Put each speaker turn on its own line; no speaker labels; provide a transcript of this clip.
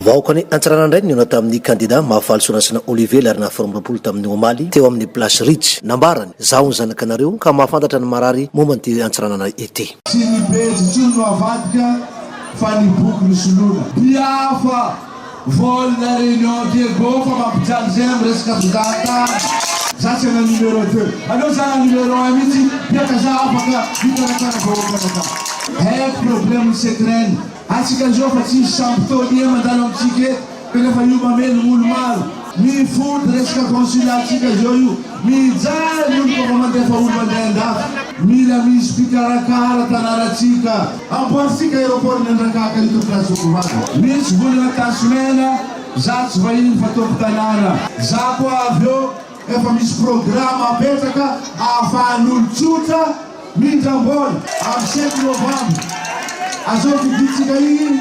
vahoaka ny Antsiranana indray niona tamin'ny Kandida Mahafaly sonasina Olivier ary nahafarambampolo tamin'ny Omaly teo amin'ny place Rich nambarany zaho ny zanakanareo ka mahafantatra ny marary momba ny Antsiranana ity.
Tsy nibezy tsony no avadika fa ny boky ny solona biafa vol na réunion Diego fa mampijaly zay amin'ny resaka fizahantany za tsy ana numéro 2 aleo za na numéro 1 mihitsy biaka za afaka hitarakara vahoakanaka haiko problème secret atsika zao fa tsy sampitonia mandalo amitsika eto kanefa io mameno olo maro mifody resaka consulat tsika zao io mijaly olo kofa mandefa olo mandeha andafy mila misy mpikarakara tanàratsika amboaritsika aéroport ny andrakaka ito placeokovato misy volana tasimena za tsy vahiny fa tompo tanàna za koa avy eo efa misy programme apetraka ahafahan'olo tsotra mitramboly amin'ny 7 novembre azao fiditsika iny